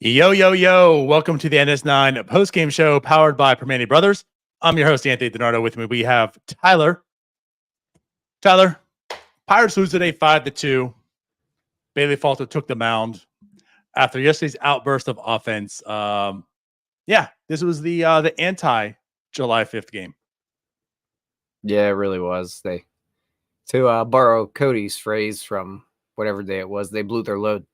Yo, yo, yo. Welcome to the NS9 Postgame show powered by Primanti Brothers. I'm your host, Ty DiNardo. With me, we have Tyler. Tyler, Pirates lose today 5-2. Bailey Falter took the mound after yesterday's outburst of offense. This was the anti-July 5th game. Yeah, it really was. To borrow Cody's phrase from whatever day it was, they blew their load.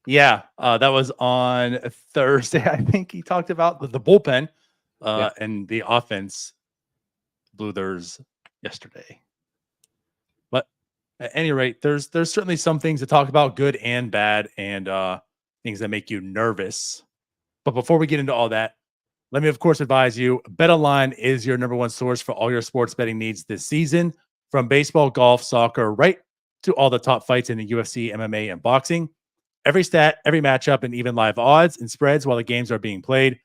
That was on Thursday. I think he talked about the bullpen and the offense blew theirs yesterday. But at any rate, there's certainly some things to talk about, good and bad, and things that make you nervous. But before we get into all that, let me, of course, advise you, BetOnline is your number one source for all your sports betting needs this season, from baseball, golf, soccer, right to all the top fights in the UFC, MMA, and boxing. Every stat, every matchup, and even live odds and spreads while the games are being played.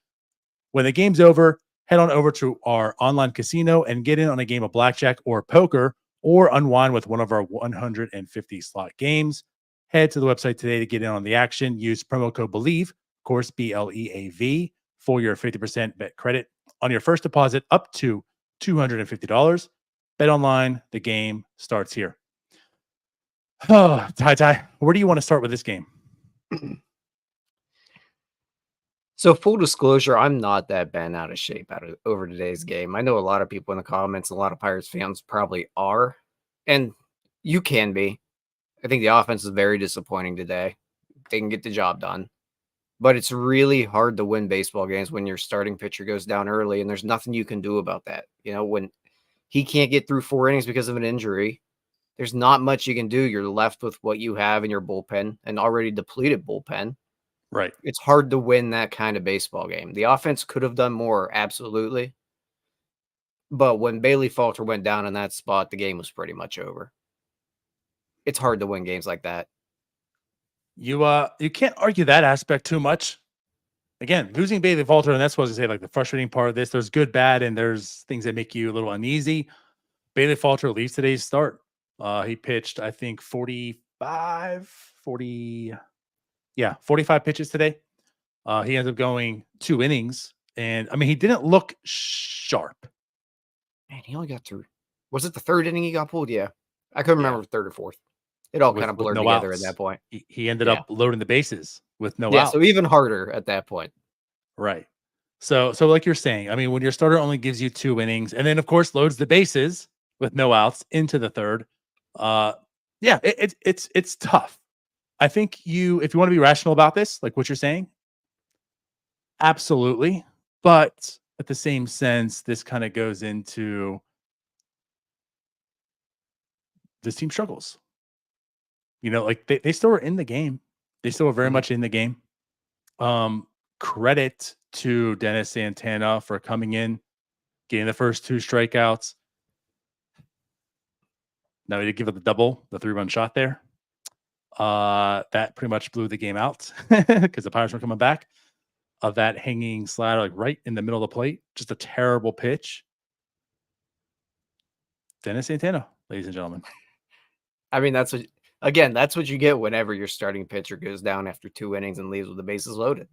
When the game's over, head on over to our online casino and get in on a game of blackjack or poker, or unwind with one of our 150 slot games. Head to the website today to get in on the action. Use promo code BELIEVE, of course, BLEAV, for your 50% bet credit on your first deposit up to $250. BetOnline, the game starts here. Oh, Ty, where do you want to start with this game? So full disclosure, I'm not that bent out of shape over today's game. I know a lot of people in the comments, a lot of Pirates fans probably are, and you can be. I think the offense is very disappointing today. They can get the job done, but it's really hard to win baseball games when your starting pitcher goes down early, and there's nothing you can do about that. You know, when he can't get through 4 innings because of an injury, there's not much you can do. You're left with what you have in your bullpen, an already depleted bullpen. Right. It's hard to win that kind of baseball game. The offense could have done more, absolutely. But when Bailey Falter went down in that spot, the game was pretty much over. It's hard to win games like that. You can't argue that aspect too much. Again, losing Bailey Falter, and that's what I was going to say, like the frustrating part of this. There's good, bad, and there's things that make you a little uneasy. Bailey Falter leaves today's start. He pitched, I think, 45 pitches today. He ended up going 2 innings. And, I mean, he didn't look sharp. Man, he only got through. Was it the 3rd inning he got pulled? Yeah. I couldn't remember 3rd or 4th. It all kind of blurred together at that point. He ended up loading the bases with no outs. Yeah, so even harder at that point. Right. So like you're saying, I mean, when your starter only gives you 2 innings and then, of course, loads the bases with no outs into the 3rd, it's tough. I think if you want to be rational about this, like what you're saying, absolutely. But at the same sense, this kind of goes into this team struggles. You know, like they still are in the game. They still are very much in the game. Credit to Dennis Santana for coming in, getting the first 2 strikeouts. Now he did give up the double, the 3-run shot there. That pretty much blew the game out because the Pirates were coming back. Of that hanging slider, like right in the middle of the plate. Just a terrible pitch. Dennis Santana, ladies and gentlemen. I mean, that's what you get whenever your starting pitcher goes down after 2 innings and leaves with the bases loaded.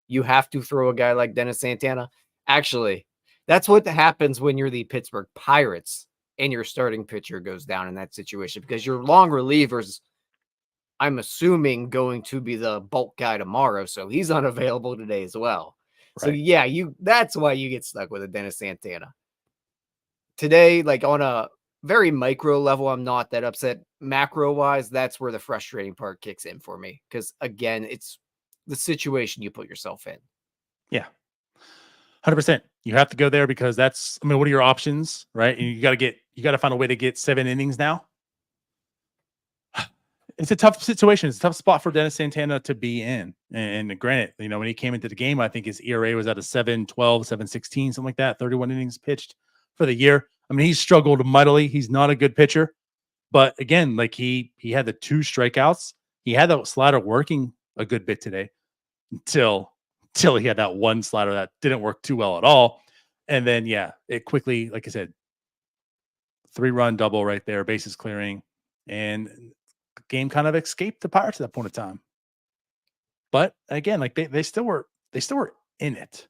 You have to throw a guy like Dennis Santana. Actually, that's what happens when you're the Pittsburgh Pirates and your starting pitcher goes down in that situation, because your long relievers, I'm assuming, going to be the bulk guy tomorrow, so he's unavailable today as well. Right. So yeah, that's why you get stuck with a Dennis Santana. Today, like on a very micro level, I'm not that upset. Macro wise, that's where the frustrating part kicks in for me, because again, it's the situation you put yourself in. Yeah. 100%. You have to go there because what are your options, right? And you got to find a way to get 7 innings now. It's a tough situation. It's a tough spot for Dennis Santana to be in. And granted, you know, when he came into the game, I think his ERA was at a 7.12, 7.16, something like that. 31 innings pitched for the year. I mean, he's struggled mightily. He's not a good pitcher. But again, like he had the 2 strikeouts. He had that slider working a good bit today until he had that one slider that didn't work too well at all. And then, it quickly, like I said, 3-run double right there, bases clearing. And game kind of escaped the Pirates at that point in time. But again, like they still were in it.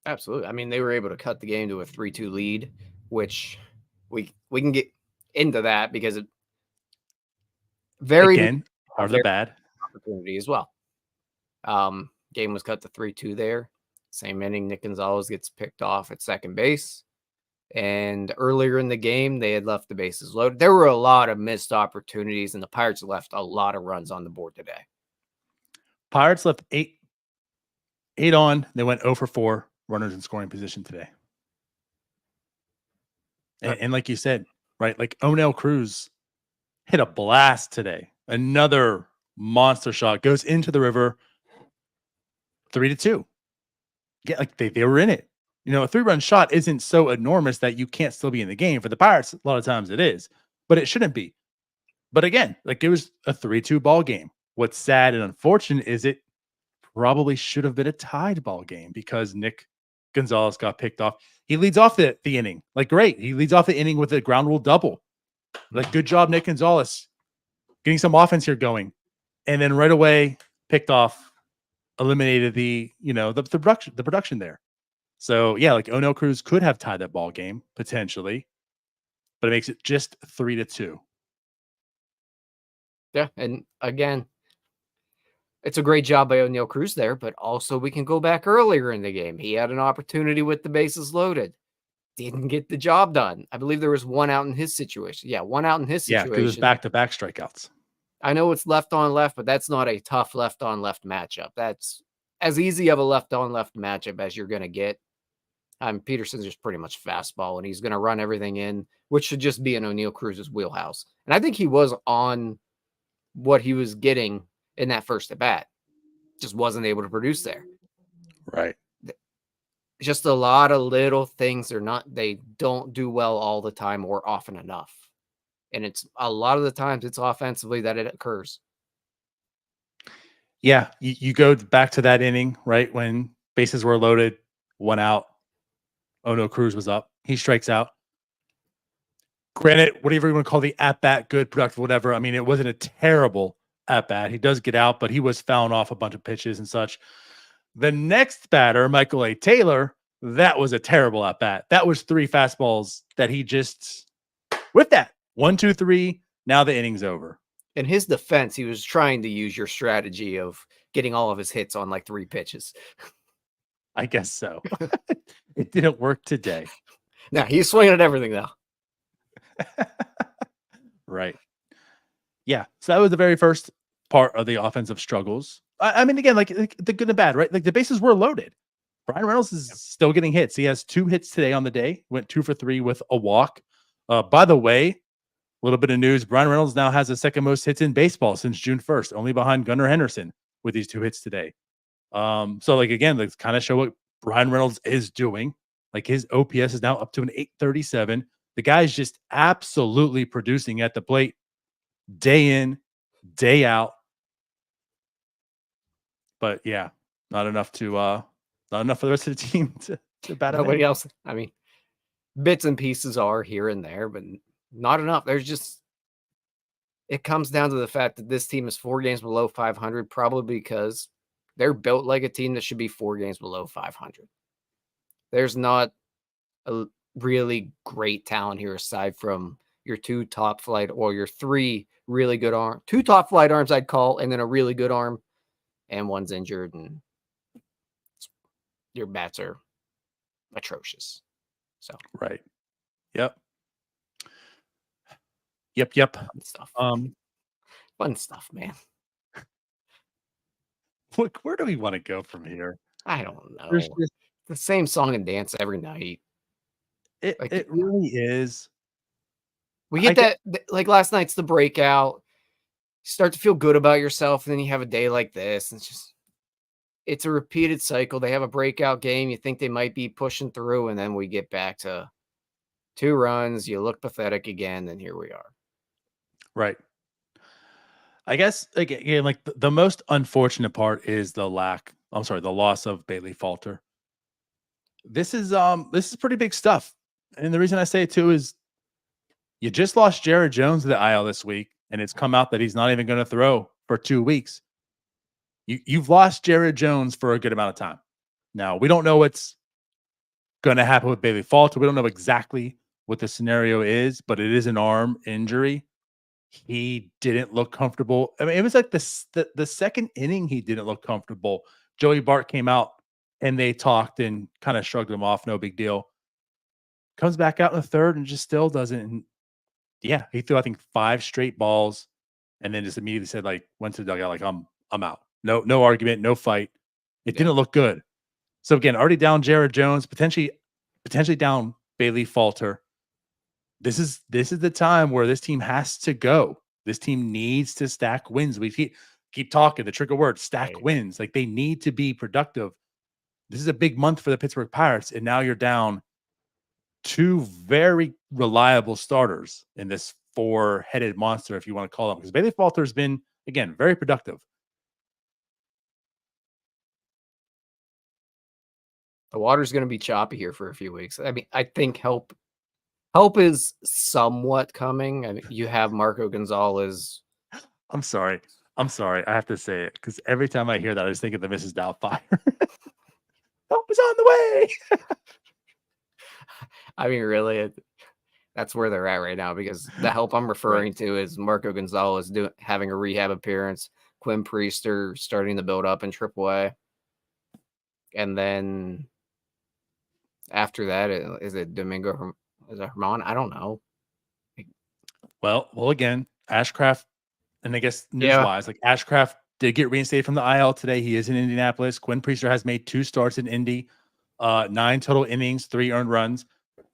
Absolutely. I mean, they were able to cut the game to a 3-2 lead, which we can get into that because it very Again, part of the bad opportunity as well. Game was cut to 3-2 there. Same inning, Nick Gonzalez gets picked off at second base. And earlier in the game, they had left the bases loaded. There were a lot of missed opportunities, and the Pirates left a lot of runs on the board today. Pirates left 8 on. They went 0 for 4 runners in scoring position today. And like you said, right, like Onel Cruz hit a blast today. Another monster shot goes into the river. 3-2. Yeah, like they were in it. You know, a 3-run shot isn't so enormous that you can't still be in the game. For the Pirates, a lot of times it is, but it shouldn't be. But again, like it was a 3-2 ball game. What's sad and unfortunate is it probably should have been a tied ball game because Nick Gonzalez got picked off. He leads off the inning. Like, great. He leads off the inning with a ground rule double. Like, good job, Nick Gonzalez, getting some offense here going. And then right away, picked off, eliminated the production there. So yeah, like Onel Cruz could have tied that ball game potentially, but it makes it just 3-2. Yeah, and again, it's a great job by Onel Cruz there, but also we can go back earlier in the game. He had an opportunity with the bases loaded. Didn't get the job done. I believe there was one out in his situation. Yeah, one out in his situation. Yeah, it was back-to-back strikeouts. I know it's left on left, but that's not a tough left on left matchup. That's as easy of a left on left matchup as you're going to get. Peterson's just pretty much fastball, and he's going to run everything in, which should just be in Onel Cruz's wheelhouse. And I think he was on what he was getting in that first at bat. Just wasn't able to produce there. Right. Just a lot of little things they don't do well all the time or often enough. And it's a lot of the times it's offensively that it occurs. Yeah. You go back to that inning, right? When bases were loaded, 1 out. Onel Cruz was up. He strikes out. Granted, whatever you want to call the at-bat, good, productive, whatever. I mean, it wasn't a terrible at-bat. He does get out, but he was fouling off a bunch of pitches and such. The next batter, Michael A. Taylor, that was a terrible at-bat. That was 3 fastballs that he just with that. 1, 2, 3. Now the inning's over. In his defense, he was trying to use your strategy of getting all of his hits on like 3 pitches. I guess so. It didn't work today. Now he's swinging at everything though. Right. Yeah. So that was the very first part of the offensive struggles. I mean, again, like the good and bad, right? Like the bases were loaded. Brian Reynolds is still getting hits. He has 2 hits today on the day. Went 2 for 3 with a walk. By the way, a little bit of news. Brian Reynolds now has the second most hits in baseball since June 1st, only behind Gunnar Henderson with these 2 hits today. So like, again, let's kind of show what Brian Reynolds is doing. Like his OPS is now up to an 837. The guy's just absolutely producing at the plate day in, day out. But yeah, not enough for the rest of the team to bat. Nobody else. I mean, bits and pieces are here and there, but not enough. It comes down to the fact that this team is 4 games below 500, probably because they're built like a team that should be 4 games below 500. There's not a really great talent here aside from your 2 top flight or your 3 really good arm, 2 top flight arms I'd call, and then a really good arm, and one's injured, and your bats are atrocious. So right. Yep. Fun stuff. Fun stuff, man. Look, where do we want to go from here? I don't know. The same song and dance every night. It really is. We get that like last night's the breakout. You start to feel good about yourself, and then you have a day like this, and it's a repeated cycle. They have a breakout game. You think they might be pushing through, and then we get back to 2 runs. You look pathetic again, and here we are. Right. I guess again, like the most unfortunate part is the loss of Bailey Falter. This is pretty big stuff. And the reason I say it too is you just lost Jared Jones to the IL this week. and it's come out that he's not even going to throw for 2 weeks. You've lost Jared Jones for a good amount of time. Now, we don't know what's going to happen with Bailey Falter. We don't know exactly what the scenario is, but it is an arm injury. He didn't look comfortable. I mean, it was like the second inning he didn't look comfortable. Joey Bart came out and they talked and kind of shrugged him off. No big deal. Comes back out in the third and just still doesn't. And yeah, he threw, I think, 5 straight balls and then just immediately said, like, went to the dugout, like, I'm out. No argument, no fight. It didn't look good. So again, already down Jared Jones, potentially down Bailey Falter. This is the time where this team has to go. This team needs to stack wins. We keep talking, the trigger word, stack wins. Like, they need to be productive. This is a big month for the Pittsburgh Pirates, and now you're down 2 very reliable starters in this 4-headed monster, if you want to call them, because Bailey Falter has been, again, very productive. The water's going to be choppy here for a few weeks. I mean, I think help is somewhat coming. I mean, you have Marco Gonzalez. I'm sorry. I have to say it because every time I hear that, I just think of the Mrs. Doubtfire. Help is on the way. I mean, really, that's where they're at right now, because the help I'm referring to is Marco Gonzalez having a rehab appearance, Quinn Priester starting to build up in AAA, and then after that, is it Domingo? Is it Herman? I don't know. Well, again, Ashcraft, and I guess news-wise, like, Ashcraft did get reinstated from the IL today. He is in Indianapolis. Quinn Priester has made 2 starts in Indy, 9 total innings, 3 earned runs.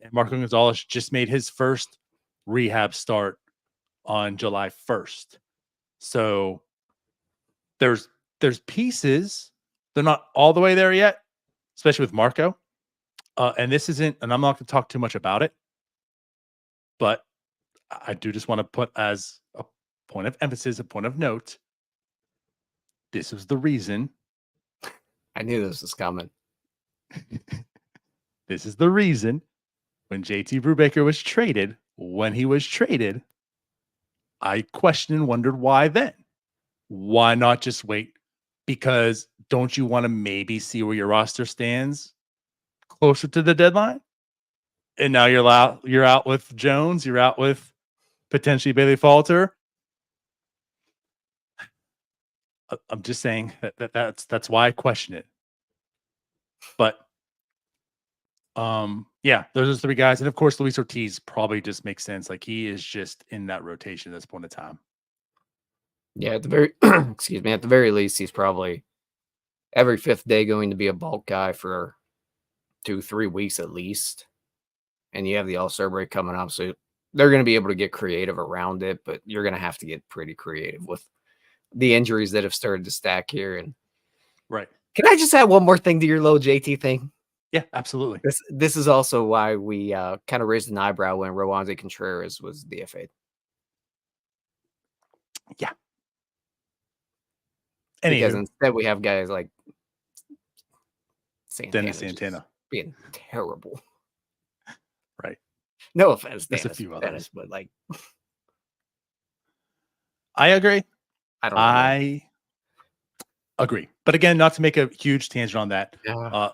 And Marco Gonzalez just made his first rehab start on July 1st. So there's pieces. They're not all the way there yet, especially with Marco. And this isn't, and I'm not going to talk too much about it, but I do just want to put as a point of emphasis, a point of note, this was the reason. I knew this was coming. This is the reason when JT Brubaker was traded, when he was traded, I questioned and wondered why then. Why not just wait? Because don't you want to maybe see where your roster stands closer to the deadline? And now you're out with Jones, you're out with potentially Bailey Falter. I'm just saying that's why I question it. But yeah, those are 3 guys. And of course, Luis Ortiz probably just makes sense. Like, he is just in that rotation at this point in time. Yeah, at the very excuse me, at the very least, he's probably every 5th day going to be a bulk guy for 2-3 weeks at least. And you have the All-Star break coming up, so they're going to be able to get creative around it, but you're going to have to get pretty creative with the injuries that have started to stack here. And right. Can I just add one more thing to your little JT thing? Yeah, absolutely. This is also why we kind of raised an eyebrow when Roansy Contreras was DFA'd. Yeah. Because instead we have guys like Dennis Santana being terrible. Right. No offense, There's a few others, Dennis, but like, I agree. I agree. But again, not to make a huge tangent on that. Yeah.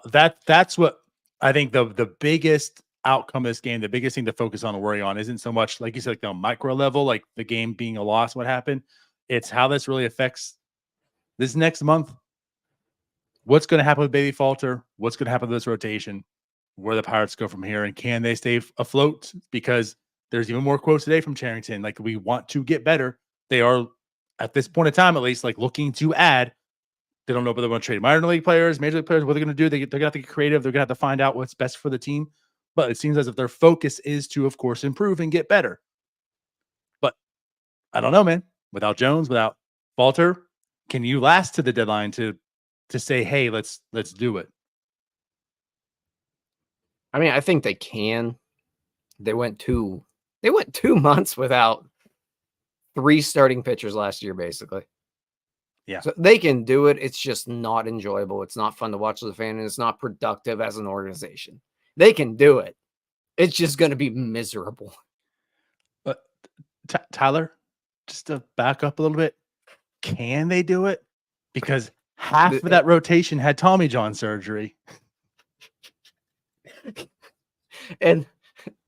That's what I think the biggest outcome of this game, the biggest thing to focus on and worry on isn't so much, like you said, like the micro level, like the game being a loss, what happened. It's how this really affects this next month. What's going to happen with Bailey Falter? What's going to happen to this rotation? Where the Pirates go from here, and can they stay afloat? Because there's even more quotes today from Charrington. Like, we want to get better. They are, at this point in time, at least, like, looking to add. They don't know whether they want to trade minor league players, major league players, what they're going to do. They're going to have to get creative. They're going to have to find out what's best for the team. But it seems as if their focus is to, of course, improve and get better. But I don't know, man. Without Jones, without Falter, can you last to the deadline to say, hey, let's do it? I mean, I think they can. They went 2 months without 3 starting pitchers last year, basically. Yeah. So they can do it. It's just not enjoyable. It's not fun to watch as a fan, and it's not productive as an organization. They can do it. It's just going to be miserable. But Tyler, just to back up a little bit, can they do it? Because half of that rotation had Tommy John surgery. And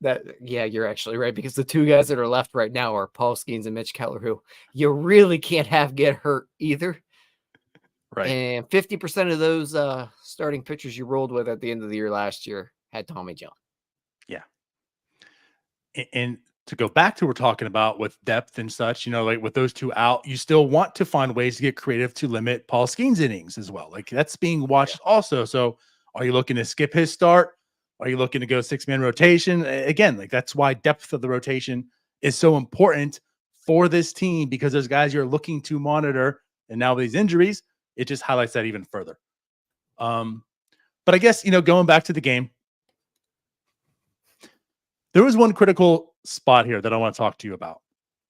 that, yeah, you're actually right, because the two guys that are left right now are Paul Skeens and Mitch Keller, who you really can't have get hurt either. Right. And 50% of those starting pitchers you rolled with at the end of the year last year had Tommy John. Yeah. And to go back to what we're talking about with depth and such, you know, like with those two out, you still want to find ways to get creative to limit Paul Skeens' innings as well. Like that's being watched also. So are you looking to skip his start? Are you looking to go 6-man rotation? Again, like that's why depth of the rotation is so important for this team, because those guys you're looking to monitor. And now with these injuries, it just highlights that even further. But I guess, you know, going back to the game, there was one critical spot here that I want to talk to you about.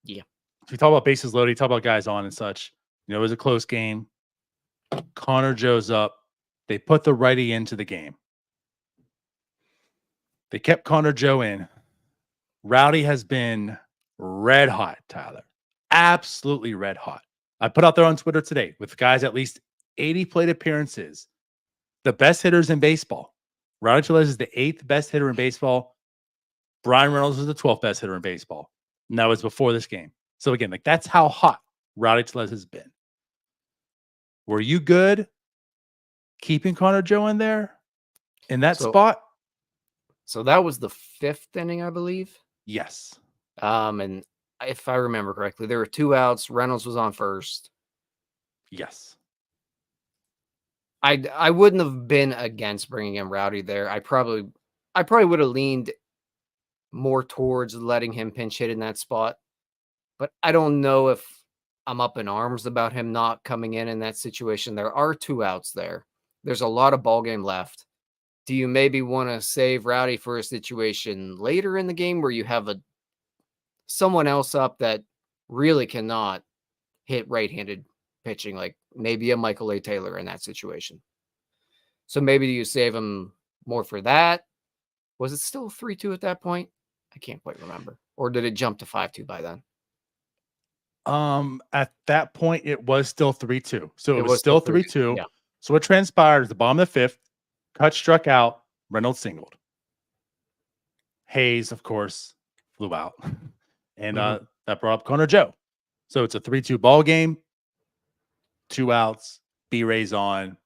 Yeah. We talk about bases loaded, talk about guys on and such. You know, it was a close game. Connor Joe's up. They put the righty into the game. They kept Connor Joe in. Rowdy has been red hot, Tyler. Absolutely red hot. I put out there on Twitter today with guys at least 80 plate appearances, the best hitters in baseball. Rowdy Tellez is the 8th best hitter in baseball. Brian Reynolds was the 12th best hitter in baseball. And that was before this game. So again, like that's how hot Rowdy Tellez has been. Were you good keeping Connor Joe in there in that spot? So that was the 5th inning, I believe. Yes. And if I remember correctly, there were 2 outs. Reynolds was on first. Yes. I wouldn't have been against bringing in Rowdy there. I probably would have leaned more towards letting him pinch hit in that spot. But I don't know if I'm up in arms about him not coming in that situation. There are 2 outs there. There's a lot of ball game left. Do you maybe want to save Rowdy for a situation later in the game where you have someone else up that really cannot hit right-handed pitching, like maybe a Michael A. Taylor in that situation? So maybe you save him more for that. Was it still 3-2 at that point? I can't quite remember. Or did it jump to 5-2 by then? At that point, it was still 3-2. So it was still 3-2. Yeah. So what transpired is the bottom of the 5th, Cut struck out, Reynolds singled. Hayes, of course, flew out. And that brought up Connor Joe. So it's a 3-2 ball game, 2 outs, B-Ray's on.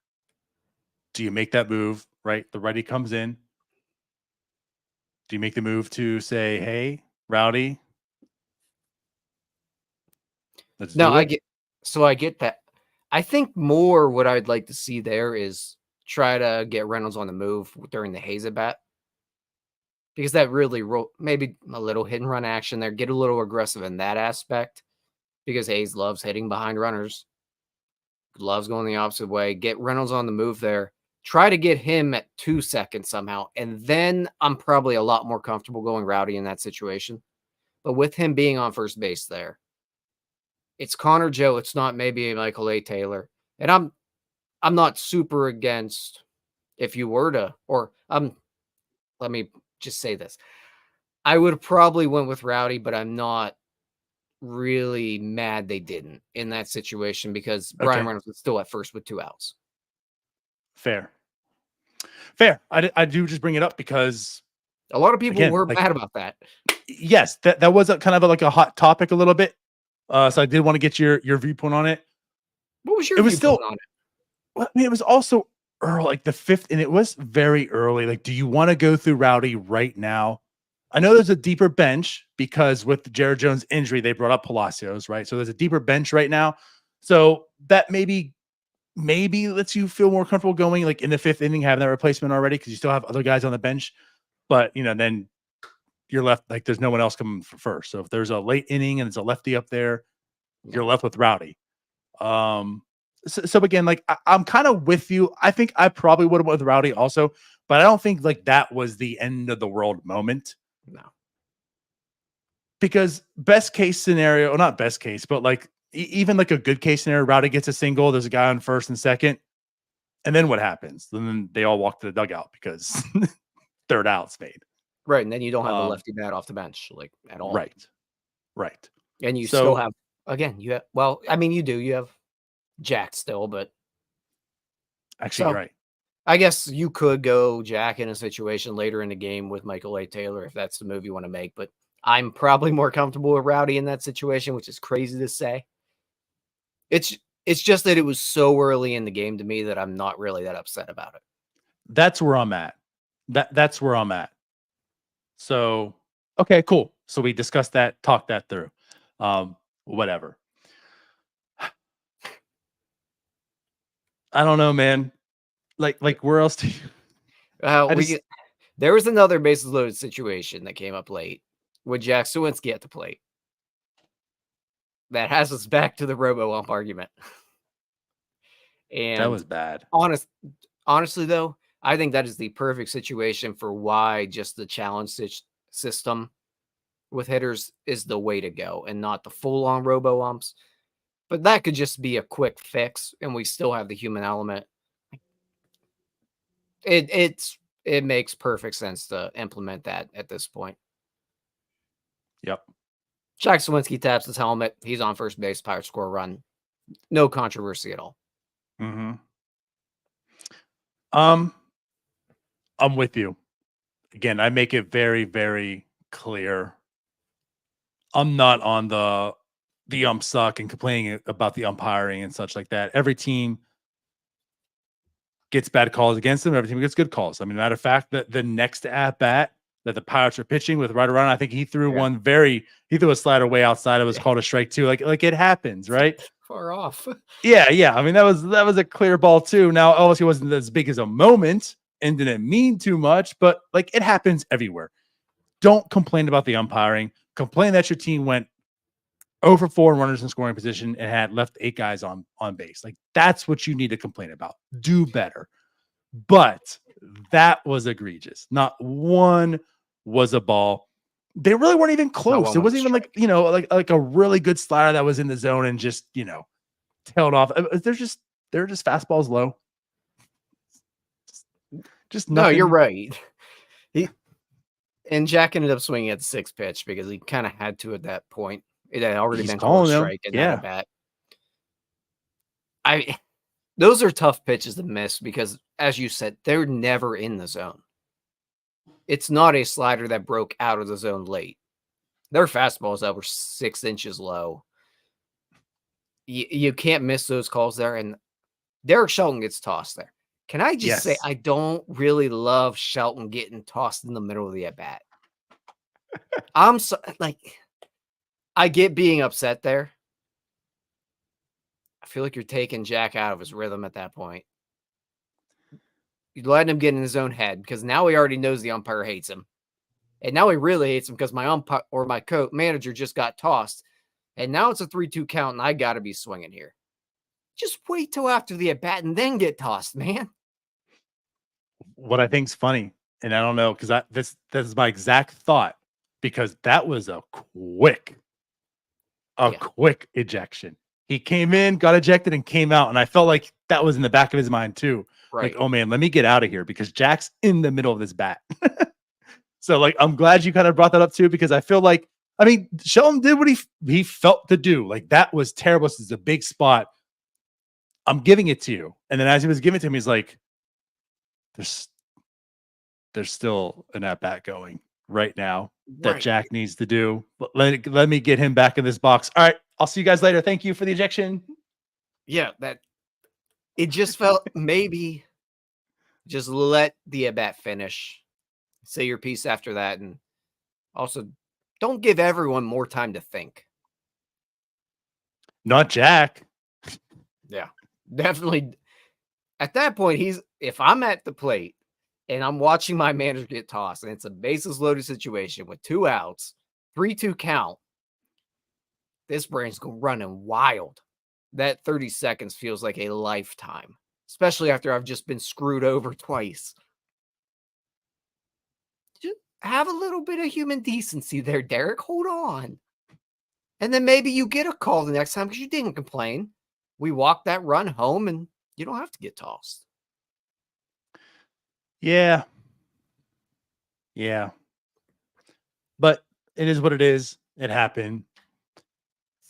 Do you make that move, right? The righty comes in. Do you make the move to say, hey, Rowdy? I get that. I think more what I'd like to see there is try to get Reynolds on the move during the Hayes at bat, because that really maybe a little hit and run action there, get a little aggressive in that aspect, because Hayes loves hitting behind runners, loves going the opposite way. Get Reynolds on the move there. Try to get him at 2 seconds somehow, and then I'm probably a lot more comfortable going Rowdy in that situation. But with him being on first base there, it's Connor Joe. It's not maybe a Michael A. Taylor. And I'm not super against if you were to, or let me just say this. I would have probably went with Rowdy, but I'm not really mad they didn't in that situation, because Brian Reynolds was still at first with 2 outs. Fair. I do just bring it up because a lot of people were mad about that. Yes, that was a kind of like a hot topic a little bit. So I did want to get your viewpoint on it. What was your viewpoint on it? Well, I mean, it was also early, like the 5th, and it was very early. Like, do you want to go through Rowdy right now? I know there's a deeper bench because with Jared Jones' injury, they brought up Palacios, right? So there's a deeper bench right now. So that maybe lets you feel more comfortable going like in the 5th inning, having that replacement already, because you still have other guys on the bench. But, you know, then you're left, like there's no one else coming for first. So if there's a late inning and it's a lefty up there, you're left with Rowdy. So again, like I'm kind of with you. I think I probably would have went with Rowdy also, but I don't think like that was the end of the world moment. No. Because best case scenario, well, not best case, but like even like a good case scenario, Rowdy gets a single, there's a guy on first and second, and then what happens? Then they all walk to the dugout because 3rd out's made. Right, and then you don't have a lefty bat off the bench, like, at all. Right. And you still have Again, you have, well, I mean, you do. You have Jack still, but Actually, you're so right. I guess you could go Jack in a situation later in the game with Michael A. Taylor if that's the move you want to make. But I'm probably more comfortable with Rowdy in that situation, which is crazy to say. It's just that it was so early in the game to me that I'm not really that upset about it. That's where I'm at. That's where I'm at. So, okay, cool. So we discussed that, talked that through. Whatever. I don't know, man. Like where else do you I just There was another bases loaded situation that came up late with Jack Suwinski at the plate. That has us back to the robo-ump argument. that And was bad. honestly, though, I think that is the perfect situation for why just the challenge system with hitters is the way to go and not the full-on robo-umps. But that could just be a quick fix, and we still have the human element. It makes perfect sense to implement that at this point. Yep. Jack Sawinski taps his helmet. He's on first base. Pirates score a run. No controversy at all. Mm-hmm. I'm with you. Again, I make it very, very clear. I'm not on the ump suck and complaining about the umpiring and such like that. Every team gets bad calls against them. Every team gets good calls. I mean, matter of fact, the next at bat that the Pirates are pitching with right around, I think he threw he threw a slider way outside. It was called a strike too. Like it happens, right? Far off. Yeah. I mean, that was a clear ball too. Now, obviously, it wasn't as big as a moment and didn't mean too much, but like it happens everywhere. Don't complain about the umpiring. Complain that your team went 0 for 4 runners in scoring position and had left 8 guys on base. Like that's what you need to complain about. Do better. But that was egregious. Not one was a ball. They really weren't even close. It wasn't even like, like a really good slider that was in the zone and just, tailed off. They're just fastballs low. Just nothing. No, you're right. And Jack ended up swinging at the 6th pitch because he kind of had to at that point. It had already been called a strike in that at bat. Those are tough pitches to miss because, as you said, they're never in the zone. It's not a slider that broke out of the zone late. They're fastballs that were 6 inches low. You can't miss those calls there. And Derek Shelton gets tossed there. Can I just say, I don't really love Shelton getting tossed in the middle of the at-bat. I'm so, I get being upset there. I feel like you're taking Jack out of his rhythm at that point. You're letting him get in his own head because now he already knows the umpire hates him. And now he really hates him because my umpire or my manager just got tossed. And now it's a 3-2 count and I got to be swinging here. Just wait till after the at-bat and then get tossed, man. What I think's funny, and I don't know, because this is my exact thought, because that was a quick ejection. He came in, got ejected, and came out, and I felt like that was in the back of his mind too. Right. Like, oh man, let me get out of here because Jack's in the middle of this bat. So, like, I'm glad you kind of brought that up too, because I feel like, I mean, Shelton did what he felt to do. Like, that was terrible. This is a big spot. I'm giving it to you. And then as he was giving it to him, he's like, there's still an at-bat going right now that Jack needs to do. But let me get him back in this box. All right, I'll see you guys later. Thank you for the ejection. Yeah, it just felt maybe just let the at-bat finish. Say your piece after that, and also don't give everyone more time to think. Not Jack. Yeah, definitely. At that point, if I'm at the plate and I'm watching my manager get tossed and it's a bases loaded situation with 2 outs, 3-2 count, this brain's running wild. That 30 seconds feels like a lifetime, especially after I've just been screwed over twice. Just have a little bit of human decency there, Derek. Hold on. And then maybe you get a call the next time because you didn't complain. We walk that run home and you don't have to get tossed. Yeah. But it is what it is. It happened.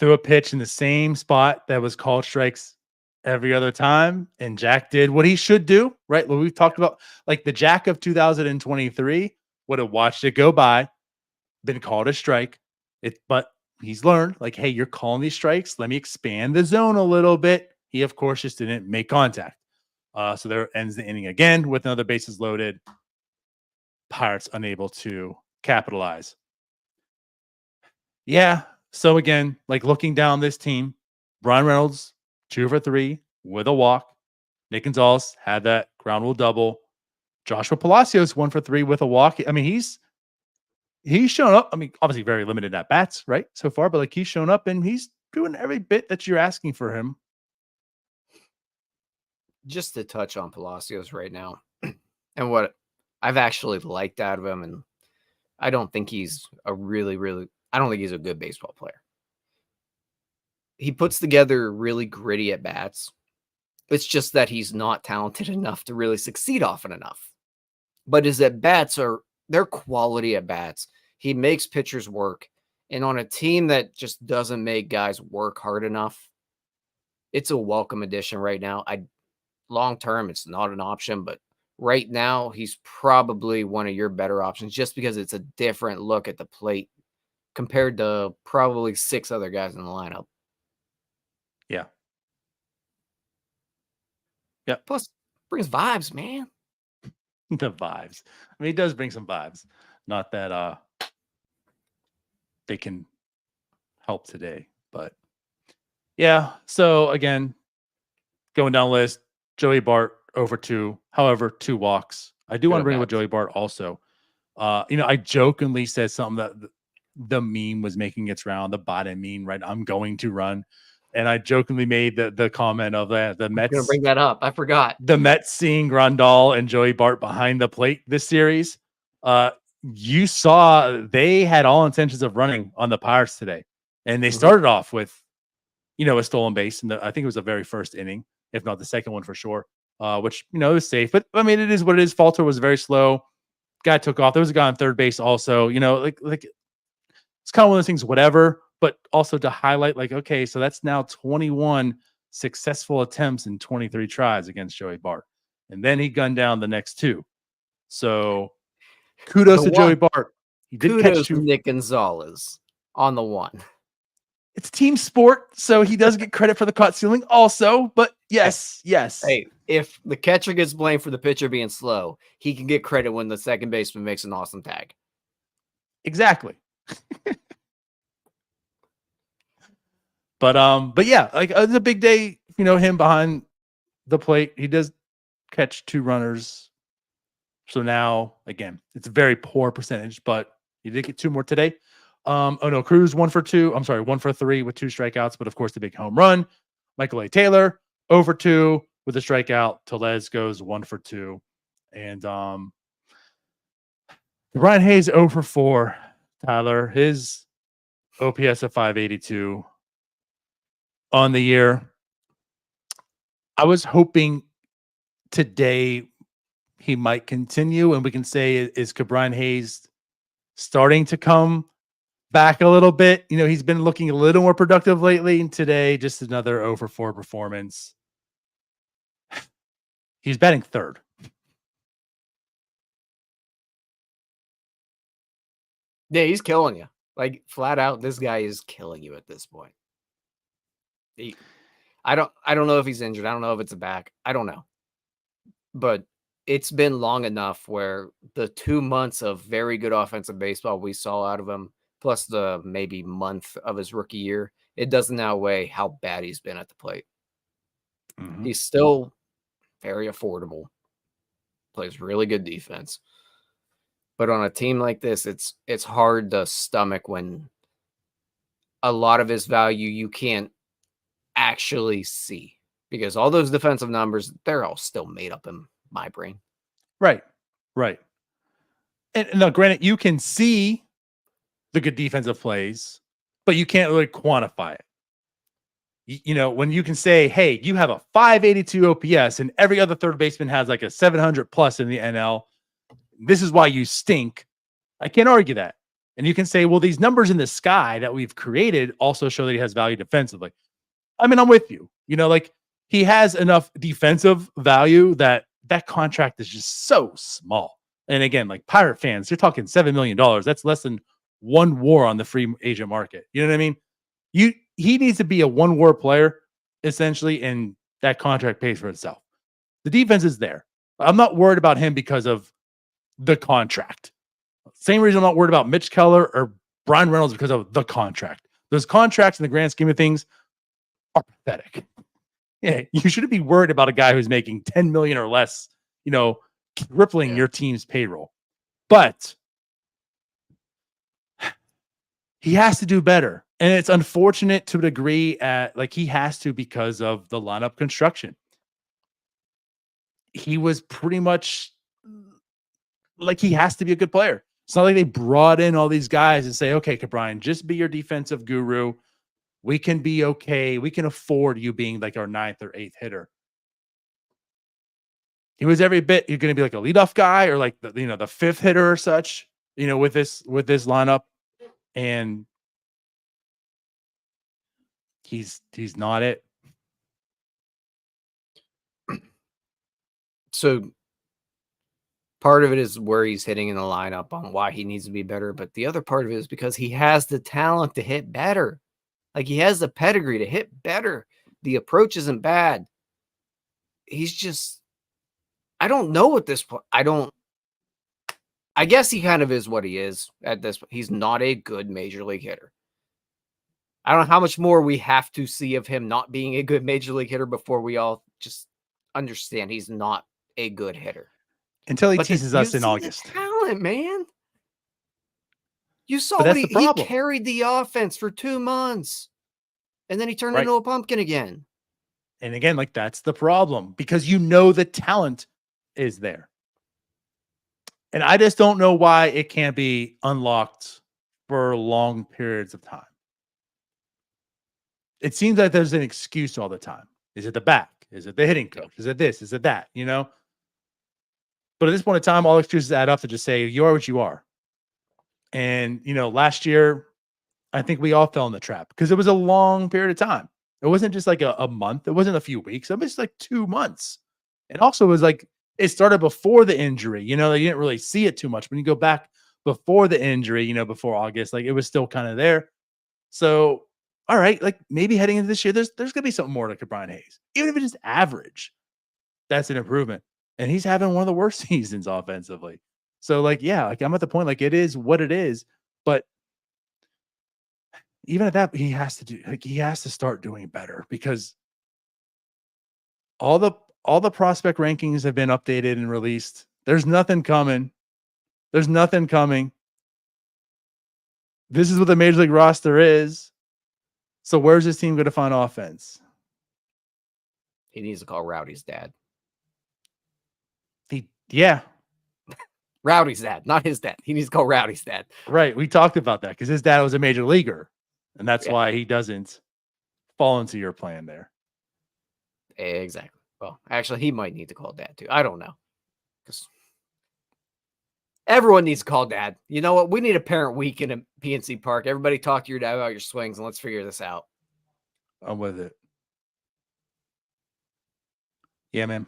threw a pitch in the same spot that was called strikes every other time, and Jack did what he should do, right? What we've talked about, like the Jack of 2023 would have watched it go by, been called a strike. But he's learned, like, hey, you're calling these strikes. Let me expand the zone a little bit. He, of course, just didn't make contact. So there ends the inning again with another bases loaded. Pirates unable to capitalize. Yeah. So again, like looking down this team, Brian Reynolds, 2 for 3 with a walk. Nick Gonzalez had that ground rule double. Joshua Palacios 1 for 3 with a walk. I mean, he's shown up. I mean, obviously very limited at bats, right? So far, but like he's shown up and he's doing every bit that you're asking for him. Just to touch on Palacios right now and what I've actually liked out of him, and I don't think he's I don't think he's a good baseball player. He puts together really gritty at bats. It's just that he's not talented enough to really succeed often enough. But his at bats they're quality at bats. He makes pitchers work. And on a team that just doesn't make guys work hard enough, it's a welcome addition right now. Long term, it's not an option, but right now, he's probably one of your better options just because it's a different look at the plate compared to probably 6 other guys in the lineup. Yeah. Yeah. Plus, brings vibes, man. The vibes. I mean, he does bring some vibes. Not that they can help today, but yeah. So again, going down the list, Joey Bart over 2. However, 2 walks. I do want to bring up Joey Bart also. I jokingly said something that the meme was making its round, the bottom meme, right? I'm going to run. And I jokingly made the comment of that the Mets. I'm gonna bring that up. I forgot. The Mets seeing Grandal and Joey Bart behind the plate this series. You saw they had all intentions of running on the Pirates today. And they started off with, a stolen base. And I think it was the very first inning, if not the second one for sure, which, it was safe. But, I mean, it is what it is. Falter was very slow. Guy took off. There was a guy on third base also. Like it's kind of one of those things, whatever. But also to highlight, like, okay, so that's now 21 successful attempts in 23 tries against Joey Bart. And then he gunned down the next 2. So kudos to Joey Bart. He did catch 2. Nick Gonzalez on the 1. It's team sport, so he does get credit for the caught stealing also. But yes. Hey, if the catcher gets blamed for the pitcher being slow, he can get credit when the second baseman makes an awesome tag. Exactly. But yeah, like it's a big day, him behind the plate. He does catch 2 runners. So now, again, it's a very poor percentage, but he did get 2 more today. Cruz 1 for 2. I'm sorry, 1 for 3 with 2 strikeouts, but of course the big home run. Michael A. Taylor over 2 with a strikeout. Tellez goes 1 for 2. And Brian Hayes 0 for 4. Tyler, his OPS of 582 on the year. I was hoping today he might continue, and we can say, is Brian Hayes starting to come back a little bit? He's been looking a little more productive lately, and today just another 0 for 4 performance. He's batting 3rd. Yeah, he's killing you. Like, flat out, this guy is killing you at this point. I don't know if he's injured. I don't know if it's a back. I don't know. But it's been long enough where the 2 months of very good offensive baseball we saw out of him, plus the maybe month of his rookie year, it doesn't outweigh how bad he's been at the plate. Mm-hmm. He's still very affordable. Plays really good defense. But on a team like this, it's hard to stomach when a lot of his value you can't actually see, because all those defensive numbers, they're all still made up in my brain. Right. And now, granted, you can see the good defensive plays, but you can't really quantify it. When you can say, hey, you have a 582 OPS and every other third baseman has like a 700 plus in the NL. This is why you stink. I can't argue that. And you can say, well, these numbers in the sky that we've created also show that he has value defensively. I mean, I'm with you. Like he has enough defensive value that contract is just so small. And again, like Pirate fans, you're talking $7 million. That's less than one war on the free agent market. You know what I mean? He needs to be a one war player, essentially, and that contract pays for itself. The defense is there. I'm not worried about him because of the contract. Same reason I'm not worried about Mitch Keller or Brian Reynolds because of the contract. Those contracts in the grand scheme of things are pathetic. Yeah, you shouldn't be worried about a guy who's making 10 million or less, crippling your team's payroll. But he has to do better. And it's unfortunate to a degree he has to because of the lineup construction. He was pretty much like he has to be a good player. It's not like they brought in all these guys and say, okay, Brian, just be your defensive guru. We can be okay. We can afford you being like our 9th or 8th hitter. He was every bit. You're going to be like a leadoff guy or like the 5th hitter or such, with this lineup. And he's not it. So part of it is where he's hitting in the lineup on why he needs to be better. But the other part of it is because he has the talent to hit better. Like he has the pedigree to hit better. The approach isn't bad. He's just, I don't know at this point. I guess he kind of is what he is at this point. He's not a good major league hitter. I don't know how much more we have to see of him not being a good major league hitter before we all just understand he's not a good hitter. Until he teases us in August. Talent, man. You saw what he carried the offense for 2 months. And then he turned into a pumpkin again. And again, like that's the problem because the talent is there. And I just don't know why it can't be unlocked for long periods of time. It seems like there's an excuse all the time. Is it the back? Is it the hitting coach? Is it this? Is it that? But at this point in time, all excuses add up to just say, you are what you are. And, last year, I think we all fell in the trap because it was a long period of time. It wasn't just like a month. It wasn't a few weeks. It was like 2 months. It also was like, it started before the injury. You didn't really see it too much. When you go back before the injury, before August, like it was still kind of there. So, all right, like maybe heading into this year, there's going to be something more to Brian Hayes. Even if it's just average, that's an improvement. And he's having one of the worst seasons offensively. So, like, yeah, like I'm at the point, like it is what it is. But even at that, he has to start doing better because all the prospect rankings have been updated and released. There's nothing coming. This is what the major league roster is. So where's this team going to find offense? He needs to call Rowdy's dad. Yeah. Rowdy's dad, not his dad. He needs to call Rowdy's dad. Right. We talked about that because his dad was a major leaguer. And that's why he doesn't fall into your plan there. Exactly. Well, actually, he might need to call dad too. I don't know. Because everyone needs to call dad. You know what? We need a parent week in a PNC Park. Everybody talk to your dad about your swings and let's figure this out. I'm with it. Yeah, man.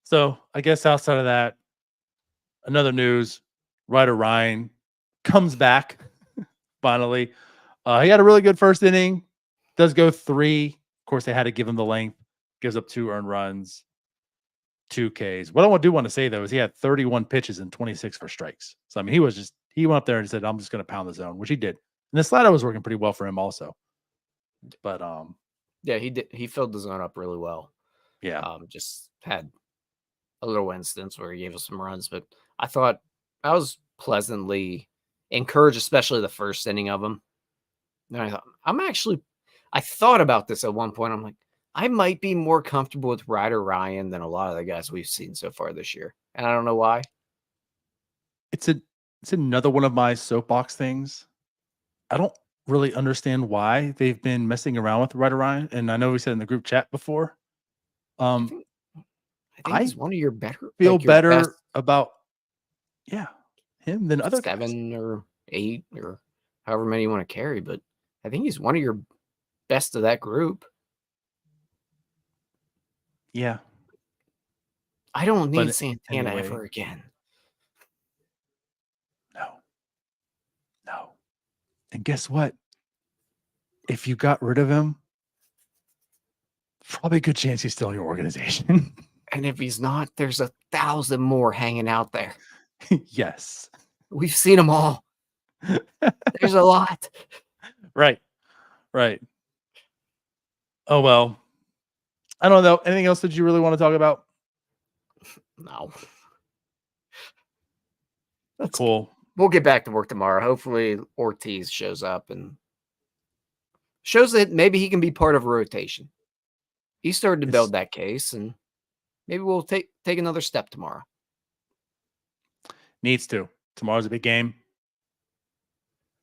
So I guess outside of that, another news, Ryder Ryan comes back finally. He had a really good first inning. Does go 3. Of course, they had to give him the length. Gives up 2 earned runs, 2 Ks. What I do want to say, though, is he had 31 pitches and 26 for strikes. So, I mean, he went up there and said, I'm just going to pound the zone, which he did. And the slider was working pretty well for him also. But, yeah, he did. He filled the zone up really well. Yeah. Just had a little instance where he gave us some runs, but I thought I was pleasantly encouraged, especially the first inning of him. And I thought, I thought about this at one point. I'm like, I might be more comfortable with Ryder Ryan than a lot of the guys we've seen so far this year. And I don't know why. It's another one of my soapbox things. I don't really understand why they've been messing around with Ryder Ryan. And I know we said in the group chat before. I think he's one of your better. Feel better about, him than other guys. 7 or 8 or however many you want to carry, but I think he's one of your best of that group. Yeah. I don't need But Santana anyway. ever again. No. And guess what? If you got rid of him, probably a good chance he's still in your organization. And if he's not, there's 1,000 more hanging out there. Yes. We've seen them all. There's a lot. Right. Oh, well. I don't know. Anything else that you really want to talk about? No. Cool. We'll get back to work tomorrow. Hopefully Ortiz shows up and shows that maybe he can be part of a rotation. He started to build that case, and maybe we'll take another step tomorrow. Needs to. Tomorrow's a big game.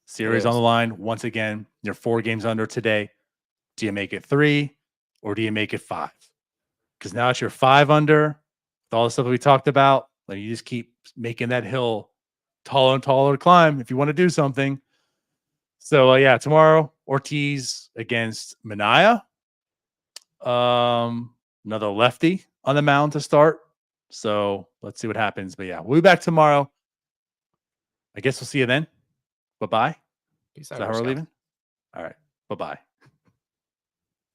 Series on the line. Once again, you're 4 games under today. Do you make it 3 or do you make it 5? Because now it's your 5 under with all the stuff that we talked about. Like, you just keep making that hill taller and taller to climb if you want to do something. So, yeah, tomorrow, Ortiz against Minaya. Another lefty on the mound to start. So let's see what happens. But yeah, we'll be back tomorrow. I guess we'll see you then. Bye-bye. Is that how we're leaving? All right. Bye-bye.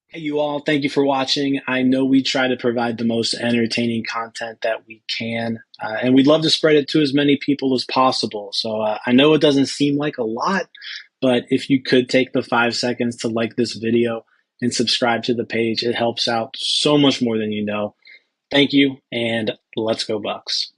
Hey, you all. Thank you for watching. I know we try to provide the most entertaining content that we can, and we'd love to spread it to as many people as possible. So I know it doesn't seem like a lot, but if you could take the 5 seconds to like this video and subscribe to the page, it helps out so much more than you know. Thank you, and let's go Bucks.